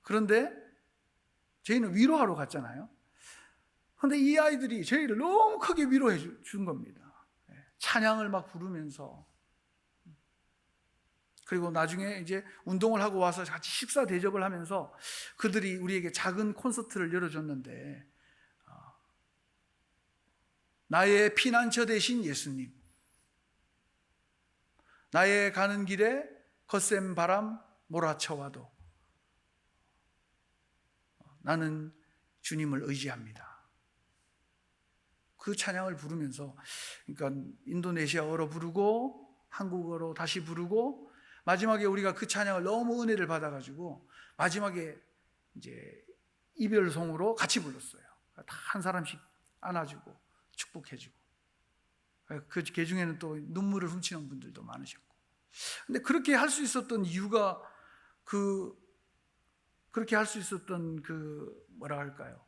Speaker 1: 그런데 저희는 위로하러 갔잖아요. 그런데 이 아이들이 저희를 너무 크게 위로해 준 겁니다. 찬양을 막 부르면서. 그리고 나중에 이제 운동을 하고 와서 같이 식사 대접을 하면서 그들이 우리에게 작은 콘서트를 열어줬는데, 나의 피난처 되신 예수님, 나의 가는 길에 거센 바람 몰아쳐와도 나는 주님을 의지합니다. 그 찬양을 부르면서, 그러니까 인도네시아어로 부르고 한국어로 다시 부르고, 마지막에 우리가 그 찬양을 너무 은혜를 받아가지고 마지막에 이제 이별송으로 같이 불렀어요. 다 한 사람씩 안아주고 축복해주고, 그 중에는 또 눈물을 훔치는 분들도 많으셨고. 근데 그렇게 할 수 있었던 이유가, 그렇게 할 수 있었던 뭐라 할까요?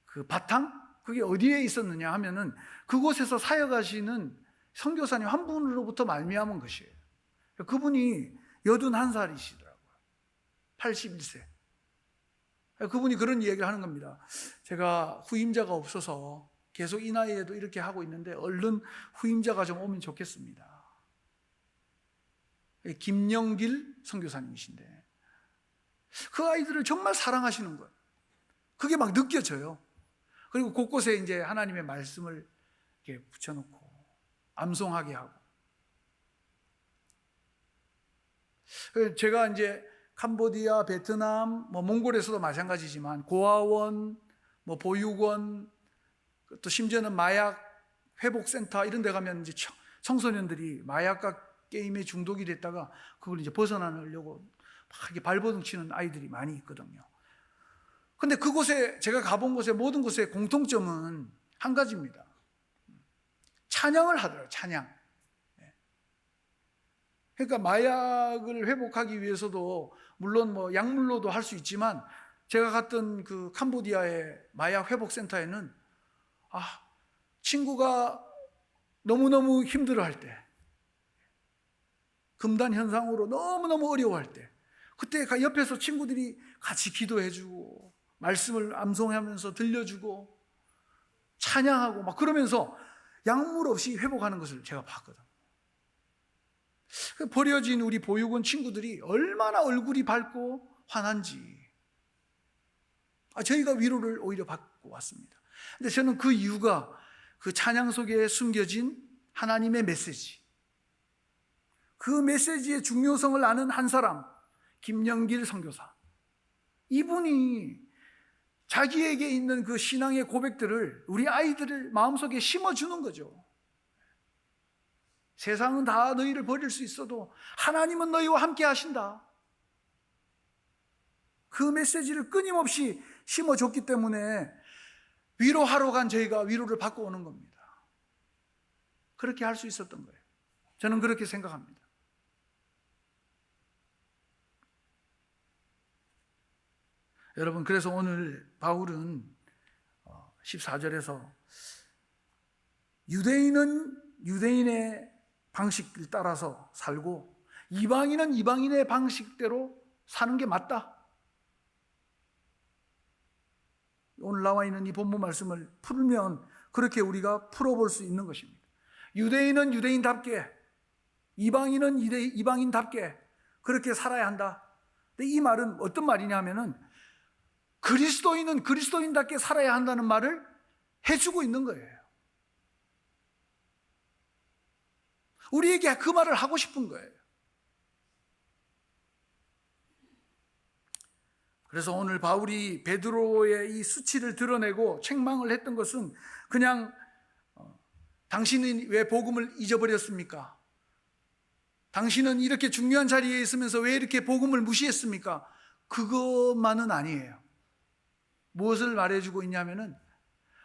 Speaker 1: 그 바탕? 그게 어디에 있었느냐 하면은 그곳에서 사역하시는 선교사님 한 분으로부터 말미암은 것이에요. 그분이 81살이시더라고요. 81세. 그분이 그런 이야기를 하는 겁니다. 제가 후임자가 없어서 계속 이 나이에도 이렇게 하고 있는데 얼른 후임자가 좀 오면 좋겠습니다. 김영길 선교사님이신데 그 아이들을 정말 사랑하시는 거예요. 그게 막 느껴져요. 그리고 곳곳에 이제 하나님의 말씀을 이렇게 붙여놓고 암송하게 하고. 제가 이제 캄보디아, 베트남, 몽골에서도 마찬가지지만 고아원, 보육원, 또 심지어는 마약 회복센터 이런 데 가면 이제 청소년들이 마약과 게임에 중독이 됐다가 그걸 이제 벗어나려고 막 이렇게 발버둥 치는 아이들이 많이 있거든요. 근데 그곳에, 제가 가본 곳에 모든 곳의 공통점은 한 가지입니다. 찬양을 하더라고요. 찬양. 그러니까 마약을 회복하기 위해서도 물론 약물로도 할 수 있지만, 제가 갔던 그 캄보디아의 마약 회복센터에는 친구가 너무너무 힘들어할 때, 금단 현상으로 너무너무 어려워할 때, 그때 옆에서 친구들이 같이 기도해주고 말씀을 암송하면서 들려주고 찬양하고 막 그러면서 약물 없이 회복하는 것을 제가 봤거든. 버려진 우리 보육원 친구들이 얼마나 얼굴이 밝고 환한지 저희가 위로를 오히려 받고 왔습니다. 근데 저는 그 이유가 그 찬양 속에 숨겨진 하나님의 메시지, 그 메시지의 중요성을 아는 한 사람, 김영길 선교사, 이분이 자기에게 있는 그 신앙의 고백들을 우리 아이들 마음속에 심어주는 거죠. 세상은 다 너희를 버릴 수 있어도 하나님은 너희와 함께 하신다. 그 메시지를 끊임없이 심어줬기 때문에 위로하러 간 저희가 위로를 받고 오는 겁니다. 그렇게 할 수 있었던 거예요. 저는 그렇게 생각합니다. 여러분, 그래서 오늘 바울은 14절에서 유대인은 유대인의 방식을 따라서 살고 이방인은 이방인의 방식대로 사는 게 맞다. 오늘 나와 있는 이 본문 말씀을 풀면 그렇게 우리가 풀어볼 수 있는 것입니다. 유대인은 유대인답게, 이방인은 이방인답게 그렇게 살아야 한다. 근데 이 말은 어떤 말이냐 하면은 그리스도인은 그리스도인답게 살아야 한다는 말을 해주고 있는 거예요. 우리에게 그 말을 하고 싶은 거예요. 그래서 오늘 바울이 베드로의 이 수치를 드러내고 책망을 했던 것은 그냥 당신은 왜 복음을 잊어버렸습니까? 당신은 이렇게 중요한 자리에 있으면서 왜 이렇게 복음을 무시했습니까? 그것만은 아니에요. 무엇을 말해주고 있냐면은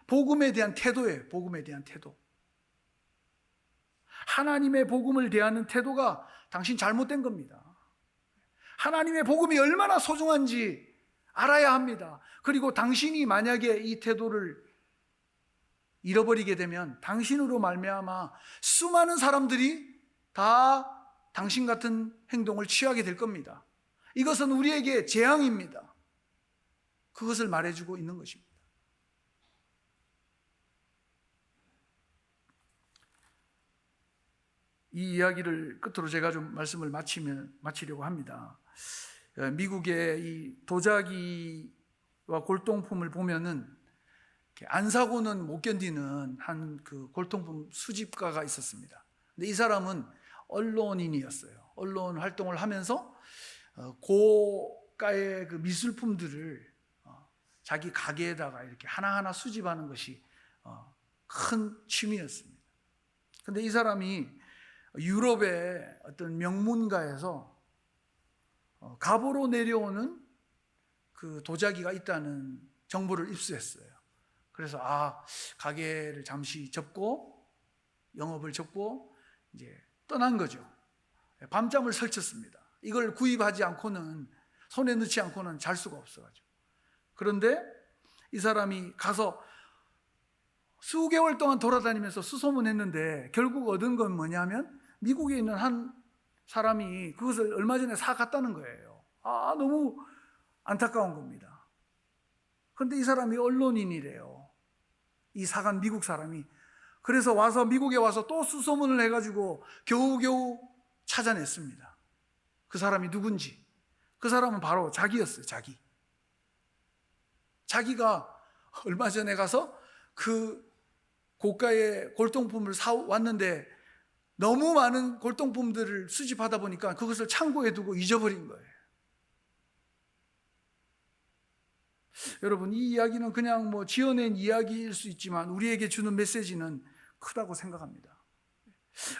Speaker 1: 복음에 대한 태도예요. 복음에 대한 태도. 하나님의 복음을 대하는 태도가 당신 잘못된 겁니다. 하나님의 복음이 얼마나 소중한지 알아야 합니다. 그리고 당신이 만약에 이 태도를 잃어버리게 되면 당신으로 말미암아 수많은 사람들이 다 당신 같은 행동을 취하게 될 겁니다. 이것은 우리에게 재앙입니다. 그것을 말해주고 있는 것입니다. 이 이야기를 끝으로 제가 좀 말씀을 마치려고 합니다. 미국의 이 도자기와 골동품을 보면은 안 사고는 못 견디는 한 그 골동품 수집가가 있었습니다. 근데 이 사람은 언론인이었어요. 언론 활동을 하면서 고가의 그 미술품들을 자기 가게에다가 이렇게 하나하나 수집하는 것이 큰 취미였습니다. 근데 이 사람이 유럽의 어떤 명문가에서 갑오로 내려오는 그 도자기가 있다는 정보를 입수했어요. 그래서 가게를 잠시 접고 영업을 접고 이제 떠난 거죠. 밤잠을 설쳤습니다. 이걸 구입하지 않고는, 손에 넣지 않고는 잘 수가 없어가지고. 그런데 이 사람이 가서 수개월 동안 돌아다니면서 수소문했는데 결국 얻은 건 뭐냐면 미국에 있는 한 사람이 그것을 얼마 전에 사갔다는 거예요. 너무 안타까운 겁니다. 그런데 이 사람이 언론인이래요. 이 사간 미국 사람이. 그래서 미국에 와서 또 수소문을 해가지고 겨우겨우 찾아냈습니다. 그 사람이 누군지. 그 사람은 바로 자기였어요. 자기가 얼마 전에 가서 그 고가의 골동품을 사왔는데 너무 많은 골동품들을 수집하다 보니까 그것을 창고에 두고 잊어버린 거예요. 여러분, 이 이야기는 그냥 지어낸 이야기일 수 있지만 우리에게 주는 메시지는 크다고 생각합니다.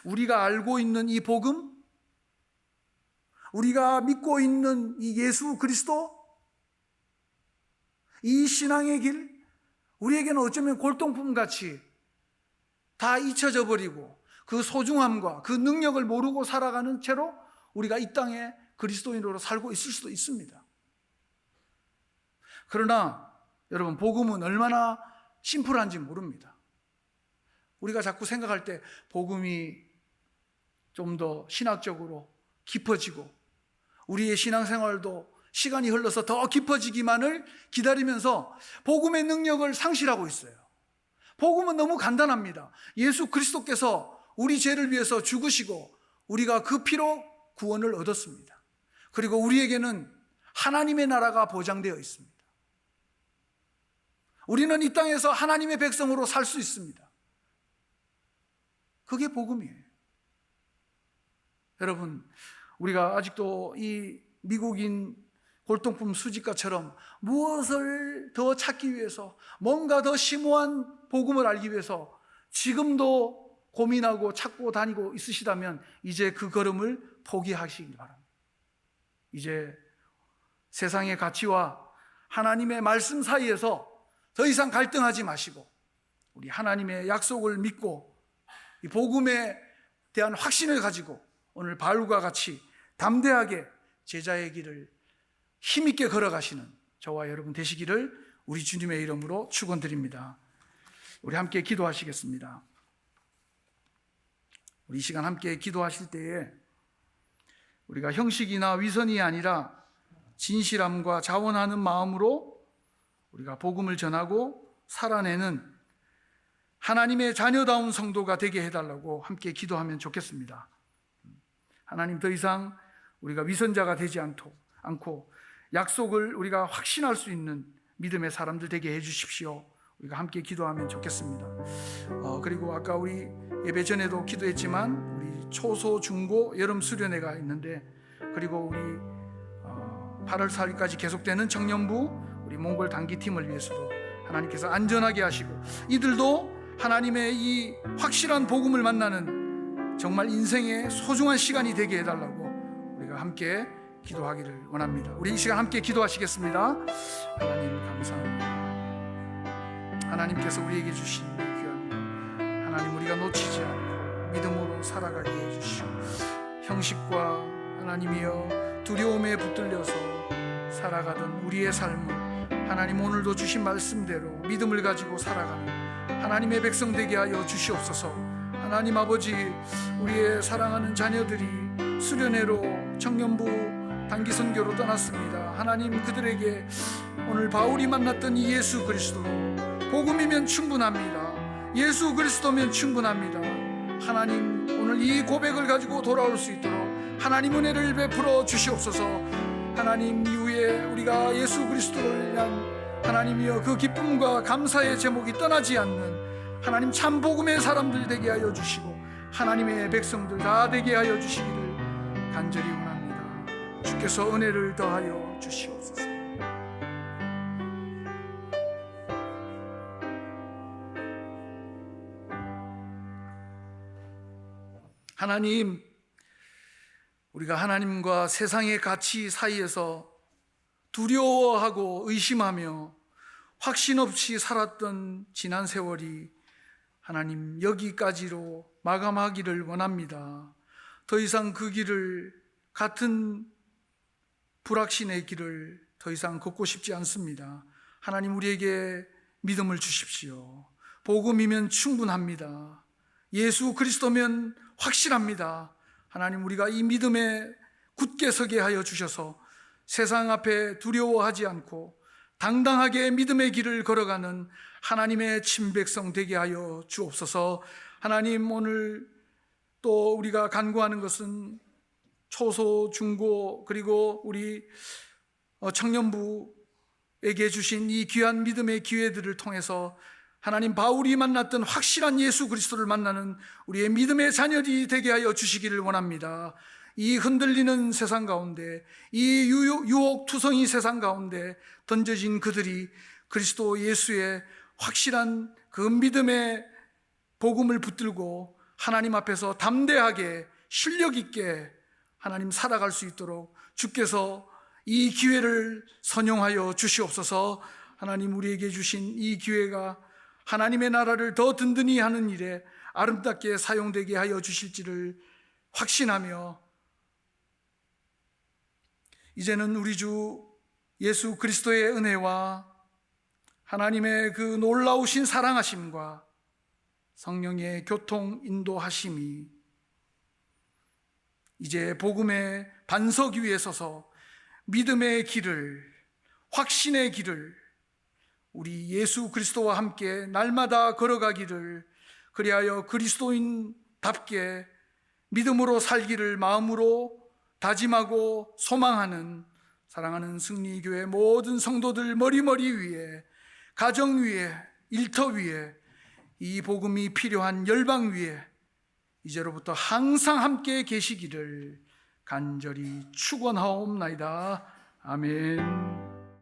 Speaker 1: 우리가 알고 있는 이 복음, 우리가 믿고 있는 이 예수 그리스도, 이 신앙의 길, 우리에게는 어쩌면 골동품같이 다 잊혀져 버리고 그 소중함과 그 능력을 모르고 살아가는 채로 우리가 이 땅에 그리스도인으로 살고 있을 수도 있습니다. 그러나 여러분, 복음은 얼마나 심플한지 모릅니다. 우리가 자꾸 생각할 때 복음이 좀 더 신학적으로 깊어지고 우리의 신앙생활도 시간이 흘러서 더 깊어지기만을 기다리면서 복음의 능력을 상실하고 있어요. 복음은 너무 간단합니다. 예수 그리스도께서 우리 죄를 위해서 죽으시고 우리가 그 피로 구원을 얻었습니다. 그리고 우리에게는 하나님의 나라가 보장되어 있습니다. 우리는 이 땅에서 하나님의 백성으로 살 수 있습니다. 그게 복음이에요. 여러분, 우리가 아직도 이 미국인 골동품 수집가처럼 무엇을 더 찾기 위해서, 뭔가 더 심오한 복음을 알기 위해서 지금도 고민하고 찾고 다니고 있으시다면 이제 그 걸음을 포기하시기 바랍니다. 이제 세상의 가치와 하나님의 말씀 사이에서 더 이상 갈등하지 마시고 우리 하나님의 약속을 믿고 이 복음에 대한 확신을 가지고 오늘 바울과 같이 담대하게 제자의 길을 힘있게 걸어가시는 저와 여러분 되시기를 우리 주님의 이름으로 축원드립니다. 우리 함께 기도하시겠습니다. 우리 이 시간 함께 기도하실 때에 우리가 형식이나 위선이 아니라 진실함과 자원하는 마음으로 우리가 복음을 전하고 살아내는 하나님의 자녀다운 성도가 되게 해달라고 함께 기도하면 좋겠습니다. 하나님, 더 이상 우리가 위선자가 되지 않고 약속을 우리가 확신할 수 있는 믿음의 사람들 되게 해주십시오. 우리가 함께 기도하면 좋겠습니다. 그리고 아까 우리 예배 전에도 기도했지만 우리 초소, 중고, 여름 수련회가 있는데, 그리고 우리 8월 4일까지 계속되는 청년부 우리 몽골 단기팀을 위해서도 하나님께서 안전하게 하시고 이들도 하나님의 이 확실한 복음을 만나는 정말 인생의 소중한 시간이 되게 해달라고 우리가 함께 기도하기를 원합니다. 우리 이 시간 함께 기도하시겠습니다. 하나님, 감사합니다. 하나님께서 우리에게 주신 귀한 것, 하나님, 우리가 놓치지 않고 믿음으로 살아가게 해주시오. 형식과 하나님이여 두려움에 붙들려서 살아가던 우리의 삶을 하나님 오늘도 주신 말씀대로 믿음을 가지고 살아가는 하나님의 백성 되게 하여 주시옵소서. 하나님 아버지, 우리의 사랑하는 자녀들이 수련회로 청년부 단기 선교로 떠났습니다. 하나님, 그들에게 오늘 바울이 만났던 이 예수 그리스도 복음이면 충분합니다. 예수 그리스도면 충분합니다. 하나님, 오늘 이 고백을 가지고 돌아올 수 있도록 하나님 은혜를 베풀어 주시옵소서. 하나님, 이후에 우리가 예수 그리스도를 위한 하나님이여 그 기쁨과 감사의 제목이 떠나지 않는 하나님 참 복음의 사람들 되게 하여 주시고 하나님의 백성들 다 되게 하여 주시기를 간절히 원합니다. 주께서 은혜를 더하여 주시옵소서. 하나님, 우리가 하나님과 세상의 가치 사이에서 두려워하고 의심하며 확신 없이 살았던 지난 세월이 하나님 여기까지로 마감하기를 원합니다. 더 이상 그 길을, 같은 불확신의 길을 더 이상 걷고 싶지 않습니다. 하나님, 우리에게 믿음을 주십시오. 복음이면 충분합니다. 예수 그리스도면 확실합니다. 하나님, 우리가 이 믿음에 굳게 서게 하여 주셔서 세상 앞에 두려워하지 않고 당당하게 믿음의 길을 걸어가는 하나님의 친백성 되게 하여 주옵소서. 하나님, 오늘 또 우리가 간구하는 것은 초소, 중고, 그리고 우리 청년부에게 주신 이 귀한 믿음의 기회들을 통해서 하나님, 바울이 만났던 확실한 예수 그리스도를 만나는 우리의 믿음의 자녀들이 되게 하여 주시기를 원합니다. 이 흔들리는 세상 가운데, 이 유혹투성이 세상 가운데 던져진 그들이 그리스도 예수의 확실한 그 믿음의 복음을 붙들고 하나님 앞에서 담대하게 실력 있게 하나님 살아갈 수 있도록 주께서 이 기회를 선용하여 주시옵소서. 하나님, 우리에게 주신 이 기회가 하나님의 나라를 더 든든히 하는 일에 아름답게 사용되게 하여 주실지를 확신하며, 이제는 우리 주 예수 그리스도의 은혜와 하나님의 그 놀라우신 사랑하심과 성령의 교통 인도하심이 이제 복음의 반석 위에 서서 믿음의 길을, 확신의 길을 우리 예수 그리스도와 함께 날마다 걸어가기를, 그리하여 그리스도인답게 믿음으로 살기를 마음으로 다짐하고 소망하는 사랑하는 승리교회 모든 성도들 머리머리 위에, 가정 위에, 일터 위에, 이 복음이 필요한 열방 위에 이제로부터 항상 함께 계시기를 간절히 축원하옵나이다. 아멘.